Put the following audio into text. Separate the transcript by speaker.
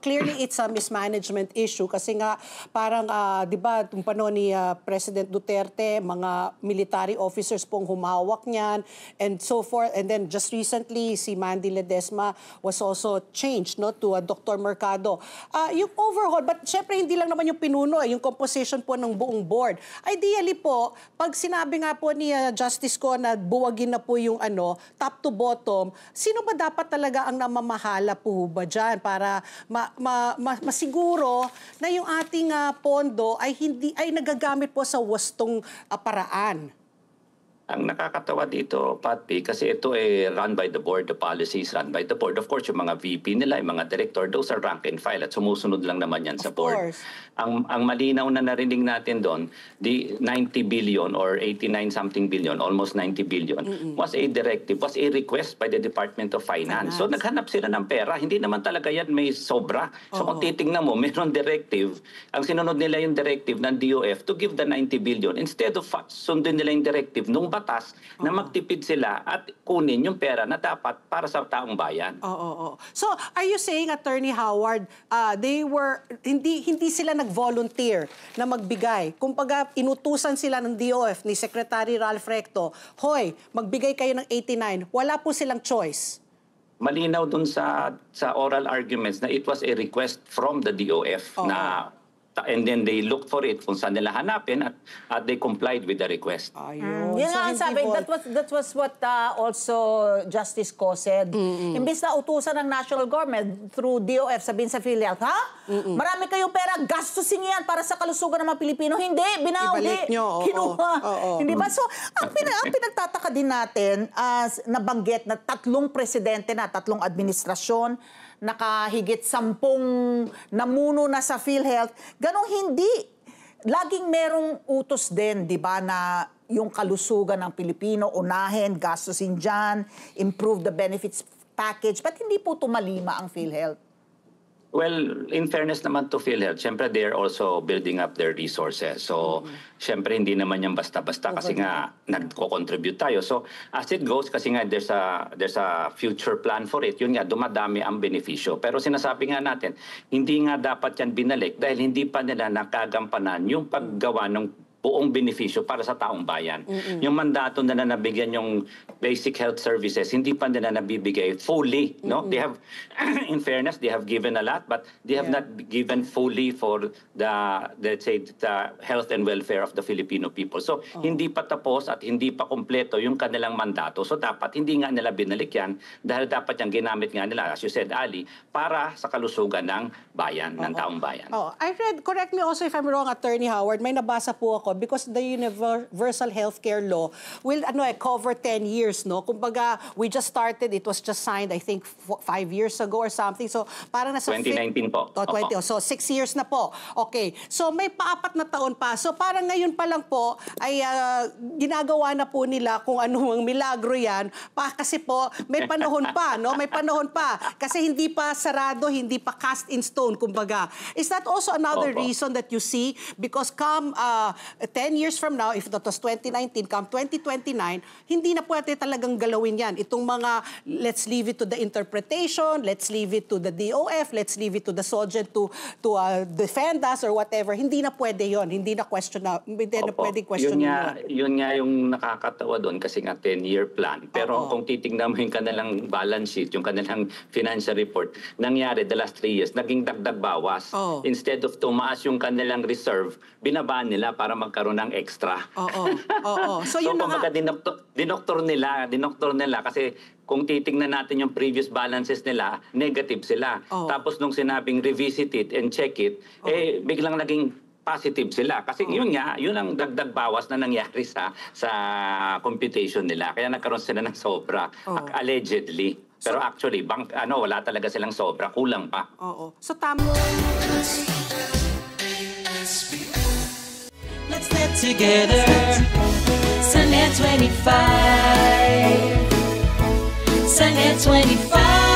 Speaker 1: clearly it's a mismanagement issue kasi nga parang, di ba, yung panahon ni President Duterte, mga military officers pong humawak niyan and so forth. And then just recently, si Mandy Ledesma was also changed, no, to Dr. Mercado. Yung overhaul, but syempre hindi lang naman yung pinuno, yung composition po ng buong board. Ideally po, pag sinabi nga po ni Justice Ko na buwagin na po yung top to bottom, sino ba dapat talaga ang namamahala po ba dyan para masiguro na yung ating pondo ay nagagamit po sa wastong paraan?
Speaker 2: Ang nakakatawa dito, Pat P, kasi ito ay run by the board, the policy is run by the board. Of course, yung mga VP nila, yung mga director, those are rank and file at sumusunod lang naman yan sa board. Ang malinaw na narinig natin doon, the 90 billion or 89-something billion, almost 90 billion, was a directive, was a request by the Department of Finance. So naghanap sila ng pera, hindi naman talaga yan may sobra. So kung titingnan mo, mayroon directive, ang sinunod nila yung directive ng DOF to give the 90 billion. Instead of sundin nila yung directive nung batas na magtipid sila at kunin yung pera na dapat para sa taong bayan.
Speaker 1: So, are you saying, Attorney Howard, hindi sila nag-volunteer na magbigay? Kumbaga, inutusan sila ng DOF ni Secretary Ralph Recto, hoy, magbigay kayo ng 89. Wala po silang choice.
Speaker 2: Malinaw dun sa oral arguments na it was a request from the DOF na and then they looked for it kung saan nila hanapin at they complied with the request.
Speaker 3: Yun ang sabi, that was what also Justice Ko said. Imbis na utusan ng national government through DOF, sabihin sa PhilHealth, marami kayong pera, gastusin yan para sa kalusugan ng mga Pilipino. Hindi, binauli, kinuha. Hindi ba? So, ang pinagtataka din natin, nabanggit na 3 presidente na, 3 administrasyon, nakahigit 10 namuno na sa PhilHealth, ganong hindi. Laging merong utos din, di ba, na yung kalusugan ng Pilipino, unahin, gastusin dyan, improve the benefits package, but hindi po tumalima ang PhilHealth.
Speaker 2: Well, in fairness naman to PhilHealth, syempre they're also building up their resources. So, syempre hindi naman yan basta-basta kasi nga nagko-contribute tayo. So, as it goes, kasi nga there's a future plan for it, yun nga, dumadami ang benepisyo. Pero sinasabi nga natin, hindi nga dapat yan binalik dahil hindi pa nila nakagampanan yung paggawa ng buong benepisyo para sa taong bayan. Yung mandato na nabigyan yung basic health services, hindi pa nila nabibigay fully. No? They have, in fairness, they have given a lot, but they have not given fully for the, let's say, the health and welfare of the Filipino people. So, hindi pa tapos at hindi pa kompleto yung kanilang mandato. So, dapat hindi nga nila binalik yan dahil dapat yung ginamit nga nila, as you said, Ali, para sa kalusugan ng bayan, ng taong bayan.
Speaker 1: I read, correct me also if I'm wrong, Attorney Howard, may nabasa po ako, because the Universal Healthcare Law will cover 10 years, no? Kumbaga, we just started, it was just signed, I think, 5 years ago or something. So, parang nasa
Speaker 2: 2019 po.
Speaker 1: 20, so, 6 years na po. Okay. So, may pa-4 na taon pa. So, parang ngayon pa lang po, ay ginagawa na po nila kung anong milagro yan. Kasi po, may panahon pa, no? May panahon pa. Kasi hindi pa sarado, hindi pa cast in stone, kumbaga. Is that also another reason that you see? Because come 10 years from now, if that was 2019, come 2029, hindi na pwede talagang galawin yan. Itong mga, let's leave it to the interpretation, let's leave it to the DOF, let's leave it to the SOGED to defend us or whatever. Hindi na pwede yon, hindi na question na, hindi na pwede question
Speaker 2: yun nga yung nakakatawa doon kasi nga 10-year plan. Pero kung titingnan mo yung kanilang balance sheet, yung kanilang financial report, nangyari the last 3 years, naging dagdag bawas. Instead of tumaas yung kanilang reserve, binabaan nila para magkaroon ng extra. So yun kumbaga dinoktor nila kasi kung titingnan natin yung previous balances nila, negative sila. Tapos nung sinabing revisit it and check it, biglang naging positive sila. Kasi yun ang dagdag bawas na nangyari sa computation nila. Kaya nagkaroon sila ng sobra, allegedly. Pero actually, wala talaga silang sobra, kulang pa.
Speaker 1: So tama.
Speaker 4: Let's get together. Sunnet 25. Sunnet 25.